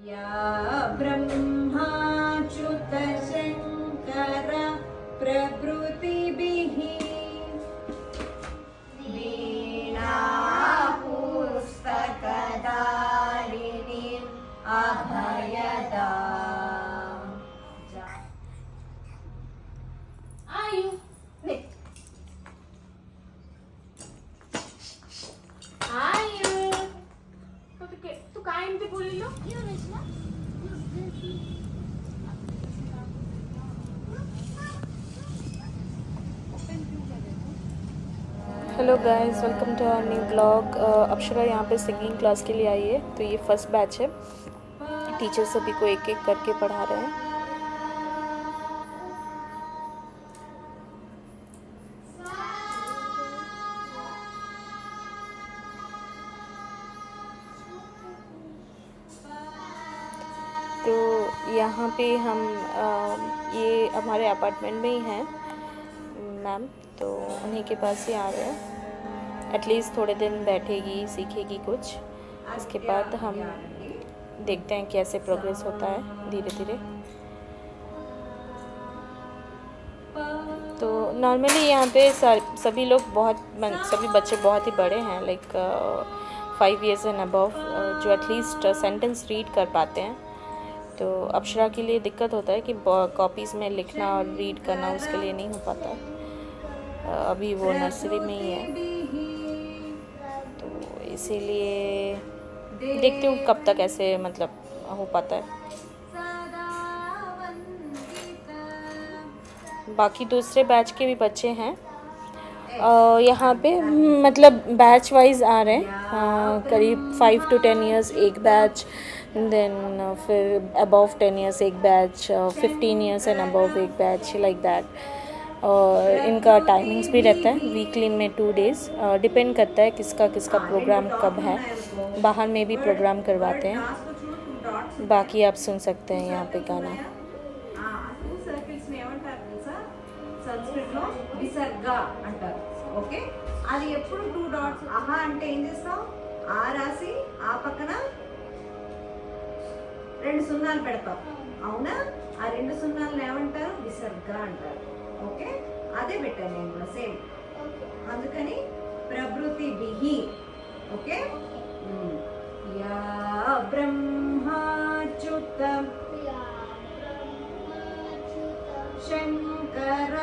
या ब्रह्माच्युत शंकर प्रभृतिभिः वीणा पुस्तकधारिणी अभयदा आयु आयु तू काय म्हणते बोललो hello guys, welcome to our new blog. Akshara यहाँ पे सिंगिंग क्लास के लिए आई है। तो ये फर्स्ट बैच है। टीचर सभी को एक एक करके पढ़ा रहे हैं। तो यहाँ पे हम ये हमारे अपार्टमेंट में ही हैं मैम, तो उन्हीं के पास ही आ रहे हैं। एटलीस्ट थोड़े दिन बैठेगी, सीखेगी कुछ। इसके बाद हम देखते हैं कैसे प्रोग्रेस होता है धीरे धीरे। तो नॉर्मली यहाँ पे सभी बच्चे बहुत ही बड़े हैं, लाइक 5 years एंड अबव, जो एटलीस्ट सेंटेंस रीड कर पाते हैं। तो अक्षरा के लिए दिक्कत होता है कि कॉपीज़ में लिखना और रीड करना उसके लिए नहीं हो पाता है। अभी वो नर्सरी में ही है, तो इसीलिए देखती हूँ कब तक ऐसे मतलब हो पाता है। बाकी दूसरे बैच के भी बच्चे हैं यहाँ पे, मतलब बैच वाइज आ रहे हैं। करीब 5 to 10 years एक बैच, देन फिर अबव 10 years एक बैच, 15 years एंड अबव एक बैच, लाइक दैट। और इनका टाइमिंग्स भी रहता है वीकली में 2 days, डिपेंड करता है किसका प्रोग्राम कब है। बाहर में भी प्रोग्राम करवाते हैं। बाकी आप सुन सकते हैं यहाँ पे गाना। సంస్కృతంలో విసర్గ అంటారు. ఓకే, అది ఎప్పుడు 2 dots. ఆహా అంటే ఏం చేస్తాం, ఆ రాసి ఆ పక్కన 2 సున్నాలు పెడతాం. అవునా? ఆ 2 సున్నాలను ఏమంటారు? విసర్గ అంటారు. ఓకే, అదే పెట్టాను నేను కూడా సేమ్. అందుకని ప్రభృతిభిః. ఓకే, యా బ్రహ్మాచ్యుత शंकर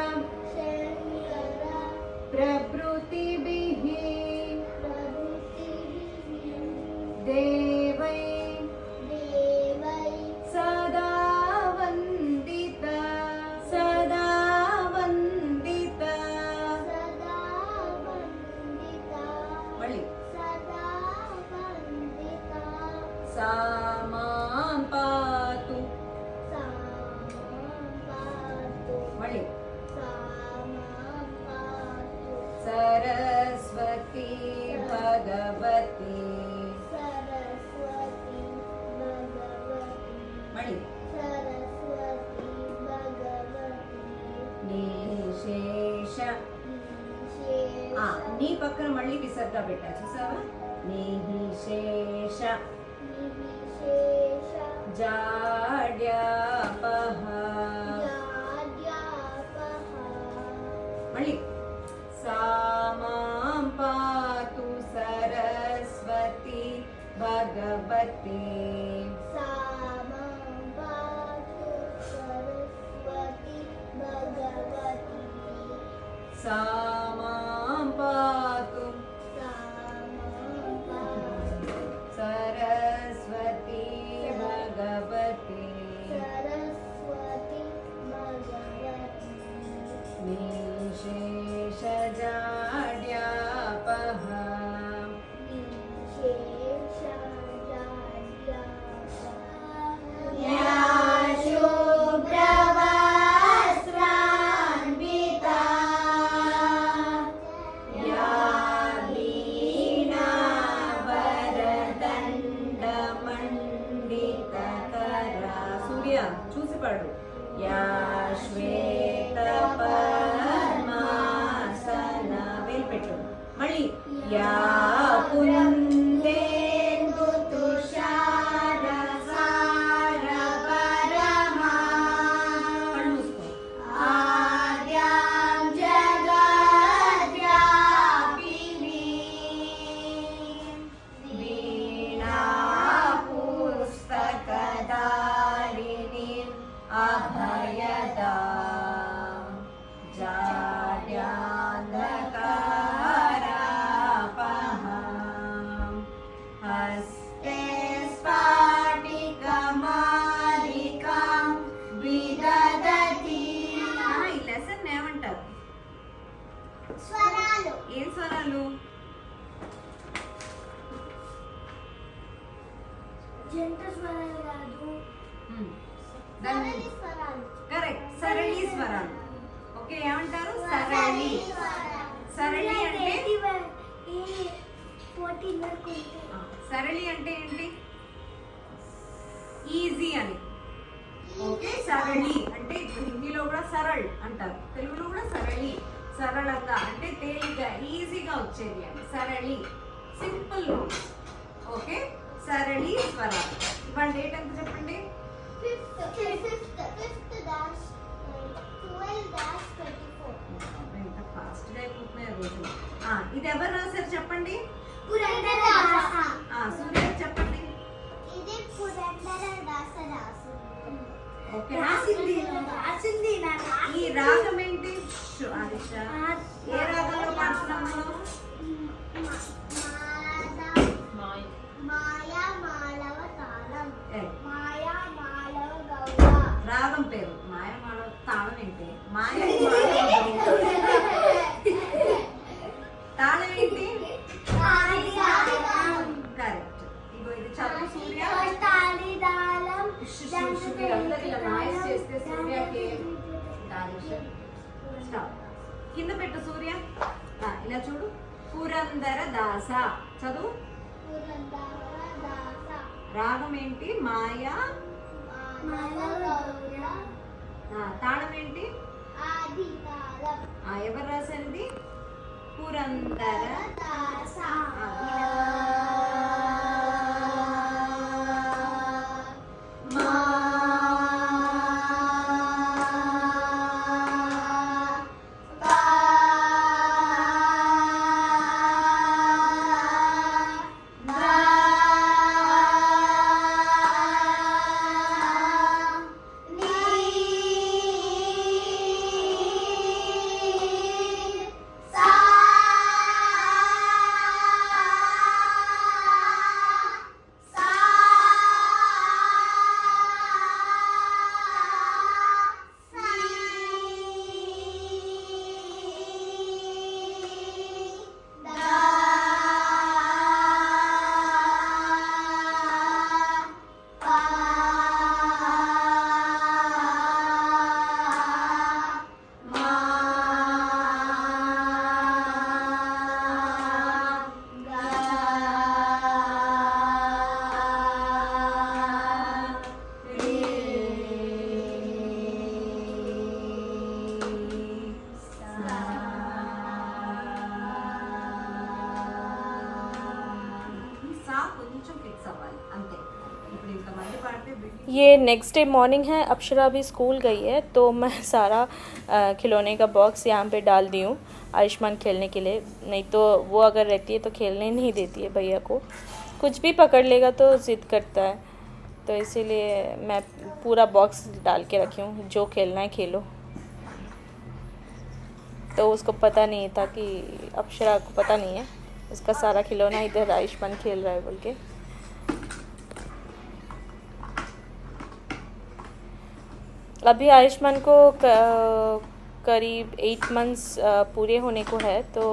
प्रभृतिभिः देवै सदा वंदिता मళ్ళీ सा मां पातु, मళ్ళీ सरस्वती भगवती, मళ్ళీ निशेष. నీ పక్కన మళ్ళీ విసర్గ పెట్టా, చూసావా? నిశేష జాడ్యాపహ, మళ్ళీ सा मां पातु सरस्वती भगवती, सा मां पातु सरस्वती भगवती, निशेष जाड्यापः, या शुभ्रवस्त्रान्विता, या वीणावरदण्डमण्डितकरा. सूर्य చూసి పాడు. या श्वेत पद्मासन, వేలు పెట్టు. మళ్ళీ या कुन्देन्दु तुषार దాన్ని కరెక్ట్, సరళి స్వరాలు. ఓకే, ఏమంటారు? సరళి. సరళి అంటే సరళి అంటే ఏంటి? ఈజీ అని. ఓకే, సరళి అంటే హిందీలో కూడా సరళ్ అంటారు, తెలుగులో కూడా సరళి. సరళంగా అంటే తేలిగ్గా, ఈజీగా వచ్చేది అని సరళి. సింపుల్. ఓకే, సరళి స్వరాలు. ఇవాళ డేట్ ఎంత చెప్పండి? 5th-12-24. ఎంత ఫాస్ట్గా అయిపోతున్నాయి రోజు. ఇది ఎవరు రాశారు చెప్పండి? సూర్య చెప్పండి. ఇది పురందరదాస రాసింది. ఓకే, రాసింది ఈ రాగం ఏంటి? ఆదిశ, ఏ రాగంలో పాడుతున్నాం మనం? మాయా మాళవ తాళం. ఏ, మాయా మాళవ గౌడ. రాగం పేరు మాయమాడ. తాళం ఏంటి? మాయ తాళం ఏంటి? కరెక్ట్. ఇగో ఇది చదువు సూర్య. అందరు ఇలా నాయిస్ చేస్తే సూర్యకి స్టాప్. కింద పెట్టు సూర్య. ఇలా చూడు. పురందర దాస చదువు. రాగం ఏంటి? మాయా. తాళం ఏంటి? ఎవరు రాశారు ఇది? పురందర దాస. ये नेक्स्ट डे मॉर्निंग है, अप्सरा भी स्कूल गई है, तो मैं सारा खिलौने का बॉक्स यहाँ पे डाल दी हूँ आयुष्मान खेलने के लिए। नहीं तो वो अगर रहती है तो खेलने नहीं देती है भैया को, कुछ भी पकड़ लेगा तो ज़िद करता है, तो इसीलिए मैं पूरा बॉक्स डाल के रखी हूँ, जो खेलना है खेलो। तो उसको पता नहीं था कि अप्सरा को पता नहीं है उसका सारा खिलौना इधर आयुष्मान खेल रहा है बोल के। अभी आयुष्मान को करीब 8 मंथ्स पूरे होने को है, तो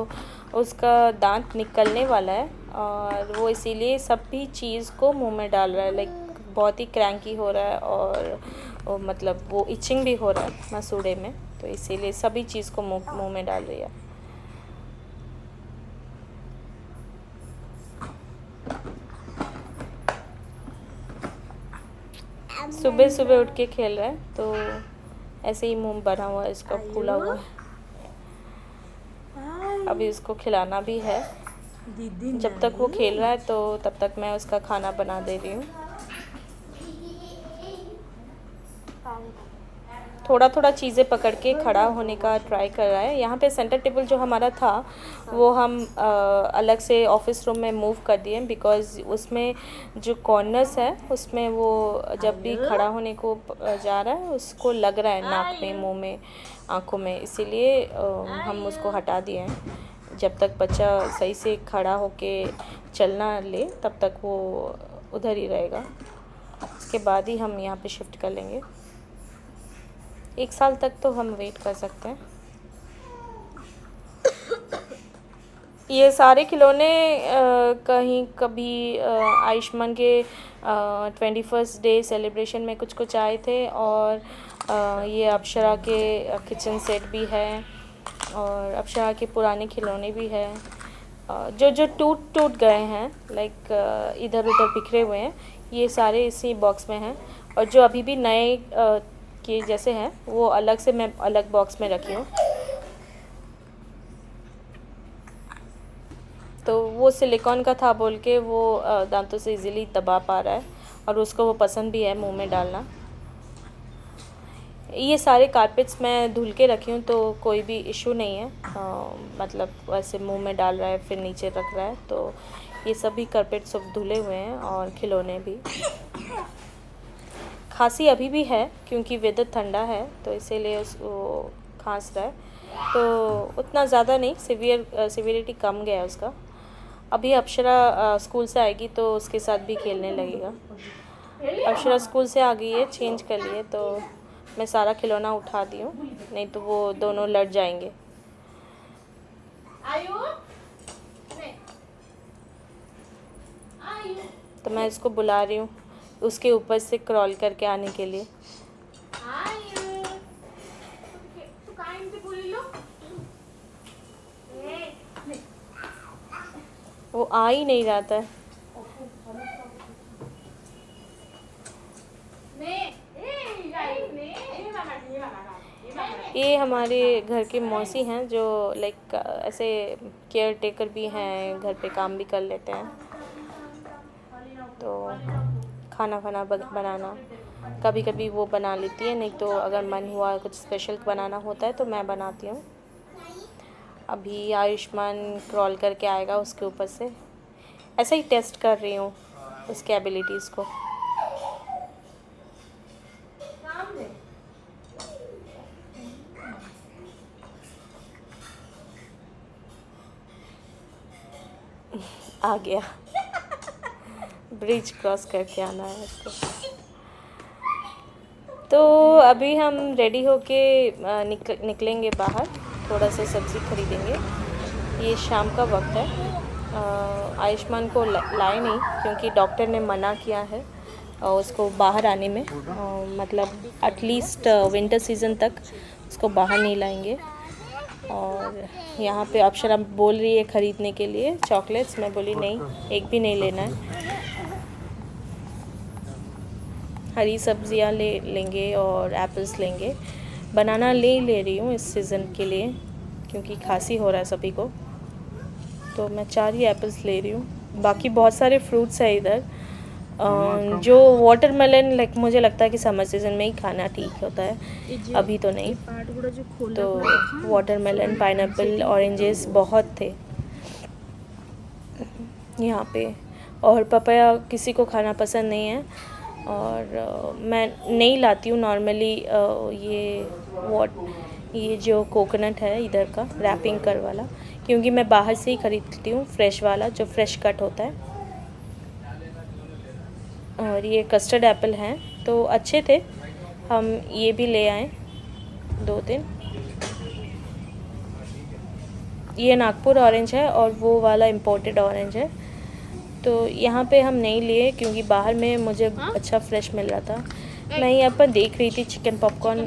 उसका दांत निकलने वाला है और वो इसीलिए सभी चीज़ को मुंह में डाल रहा है। लाइक बहुत ही क्रैंकी हो रहा है और मतलब वो इचिंग भी हो रहा है मसूड़े में, तो इसीलिए सभी चीज़ को मुंह में डाल रही है। सुबह सुबह उठ के खेल रहा है, तो ऐसे ही मुंह बना हुआ है इसका, फूला हुआ है। अभी उसको खिलाना भी है, जब तक वो खेल रहा है तो तब तक मैं उसका खाना बना दे रही हूँ। थोड़ा थोड़ा चीज़ें पकड़ के खड़ा होने का ट्राई कर रहा है। यहाँ पे सेंटर टेबल जो हमारा था वो हम अलग से ऑफिस रूम में मूव कर दिए, बिकॉज़ उसमें जो कॉर्नर्स है उसमें वो जब भी खड़ा होने को जा रहा है उसको लग रहा है नाक में, मुंह में, आँखों में, इसीलिए हम उसको हटा दिए हैं। जब तक बच्चा सही से खड़ा होके चलना ले तब तक वो उधर ही रहेगा, उसके बाद ही हम यहाँ पे शिफ्ट कर लेंगे। 1 साल तक तो हम वेट कर सकते हैं। ये सारे खिलौने कहीं कभी आयुष्मान के 21st डे सेलिब्रेशन में कुछ कुछ आए थे, और ये अप्सरा के किचन सेट भी है, और अप्सरा के पुराने खिलौने भी हैं, जो जो टूट गए हैं, लाइक इधर उधर बिखरे हुए हैं, ये सारे इसी बॉक्स में हैं। और जो अभी भी नए के जैसे हैं वो अलग से मैं अलग बॉक्स में रखी हूँ। तो वो सिलिकॉन का था बोल के वो दांतों से इजीली दबा पा रहा है, और उसको वो पसंद भी है मुंह में डालना। ये सारे कारपेट्स मैं धुल के रखी हूँ, तो कोई भी इशू नहीं है। मतलब वैसे मुंह में डाल रहा है फिर नीचे रख रहा है, तो ये सभी कारपेट सब धुले हुए हैं, और खिलौने भी। खांसी अभी भी है क्योंकि वेदर ठंडा है, तो इसीलिए उसको खांस रहा है, तो उतना ज़्यादा नहीं, सिवियरिटी कम गया है उसका। अभी अप्सरा स्कूल से आएगी तो उसके साथ भी खेलने लगेगा। अप्सरा स्कूल से आ गई है, चेंज कर लिए, तो मैं सारा खिलौना उठा दी हूँ, नहीं तो वो दोनों लड़ जाएंगे। आयु नहीं आयु तो मैं इसको बुला रही हूँ उसके ऊपर से क्रॉल करके आने के लिए। आयु तू काय म्हणते बोलिलो वो आ ही नहीं रहा था। ये हमारे घर के मौसी हैं जो लाइक ऐसे केयर टेकर भी हैं, घर पे काम भी कर लेते हैं, तो खाना बनाना कभी कभी वो बना लेती है, नहीं तो अगर मन हुआ कुछ स्पेशल बनाना होता है तो मैं बनाती हूँ। अभी आयुष्मान क्रॉल करके आएगा उसके ऊपर से, ऐसे ही टेस्ट कर रही हूँ उसके एबिलिटीज़ को। आ गया ब्रिज क्रॉस करके आना है उसको। तो अभी हम रेडी होके निकलेंगे बाहर, थोड़ा सा सब्ज़ी खरीदेंगे। ये शाम का वक्त है। आयुष्मान को लाए नहीं क्योंकि डॉक्टर ने मना किया है उसको बाहर आने में, मतलब एटलीस्ट विंटर सीज़न तक उसको बाहर नहीं लाएंगे। और यहाँ पे अप्सरा बोल रही है ख़रीदने के लिए चॉकलेट्स, मैं बोली नहीं, एक भी नहीं लेना है। हरी सब्जियाँ ले लेंगे और एप्पल्स लेंगे। बनाना ले रही हूँ इस सीज़न के लिए क्योंकि खांसी हो रहा है सभी को, तो मैं 4 ही एप्पल्स ले रही हूँ। बाकी बहुत सारे फ्रूट्स है इधर, जो वाटरमेलन लाइक मुझे लगता है कि समर सीज़न में ही खाना ठीक होता है, अभी तो नहीं। तो वाटरमेलन, पाइनएप्पल, ऑरेंजेस बहुत थे यहाँ पे, और पपाया किसी को खाना पसंद नहीं है, और मैं नहीं लाती हूँ नॉर्मली। ये जो कोकोनट है इधर का रैपिंग कर वाला, क्योंकि मैं बाहर से ही ख़रीदती हूँ फ्रेश वाला जो फ्रेश कट होता है। और ये कस्टर्ड एप्पल हैं तो अच्छे थे, हम ये भी ले आए 2-3। ये नागपुर ऑरेंज है और वो वाला इम्पोर्टेड ऑरेंज है, तो यहाँ पे हम नहीं लिए क्योंकि बाहर में मुझे अच्छा फ्रेश मिल रहा था। मैं यहाँ पर देख रही थी चिकन पॉपकॉर्न,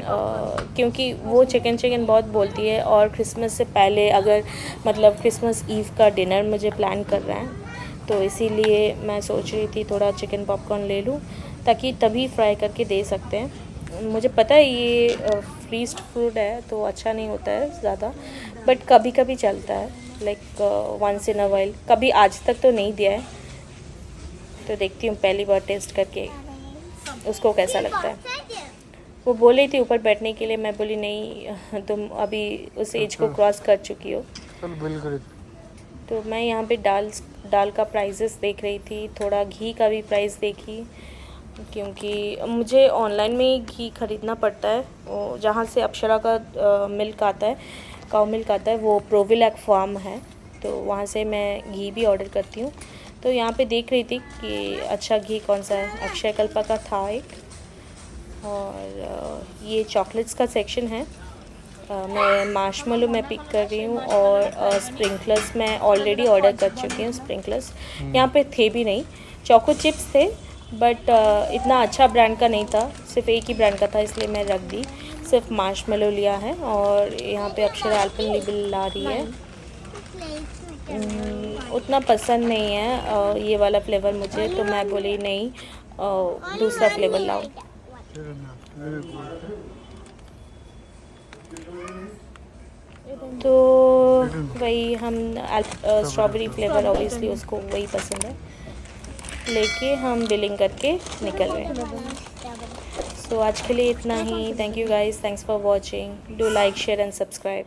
क्योंकि वो चिकन बहुत बोलती है, और क्रिसमस से पहले अगर मतलब क्रिसमस ईव का डिनर मुझे प्लान कर रहा है, तो इसीलिए मैं सोच रही थी थोड़ा चिकन पॉपकॉर्न ले लूँ ताकि तभी फ्राई करके दे सकते हैं। मुझे पता है ये फ्रीज्ड फ्रूट है तो अच्छा नहीं होता है ज़्यादा, बट कभी कभी चलता है, like once in a while. कभी आज तक तो नहीं दिया है, तो देखती हूँ पहली बार टेस्ट करके उसको कैसा लगता है। वो बोल रही थी ऊपर बैठने के लिए, मैं बोली नहीं, तुम अभी उस एज को क्रॉस कर चुकी हो। तो मैं यहाँ पे दाल का प्राइसेस देख रही थी, थोड़ा घी का भी प्राइस देखी, क्योंकि मुझे ऑनलाइन में ही घी ख़रीदना पड़ता है। वो जहाँ से अप्सरा का मिल्क आता है, काऊ मिल्क आता है, वो प्रोविलैक फार्म है, तो वहाँ से मैं घी भी ऑर्डर करती हूँ। तो यहाँ पे देख रही थी कि अच्छा घी कौन सा है। अक्षय कल्पा का था एक, और ये चॉकलेट्स का सेक्शन है, मैं मार्शमेलो में पिक कर रही हूँ और स्प्रिंकलर्स मैं ऑलरेडी ऑर्डर कर चुकी हूँ। स्प्रिंकलर्स यहाँ पे थे भी नहीं, चोको चिप्स थे बट इतना अच्छा ब्रांड का नहीं था, सिर्फ एक ही ब्रांड का था इसलिए मैं रख दी। सिर्फ मार्शमेलो लिया है और यहाँ पे अक्षरा एल्पेनलिबे ला रही है। उतना पसंद नहीं है ये वाला फ्लेवर मुझे, तो मैं बोली नहीं दूसरा फ्लेवर लाओ। तो वही हम स्ट्रॉबेरी फ्लेवर ऑब्वियसली उसको वही पसंद है, लेके हम बिलिंग करके निकल रहे हैं। सो आज के लिए इतना ही। Thank you guys, thanks for watching, do like share and subscribe.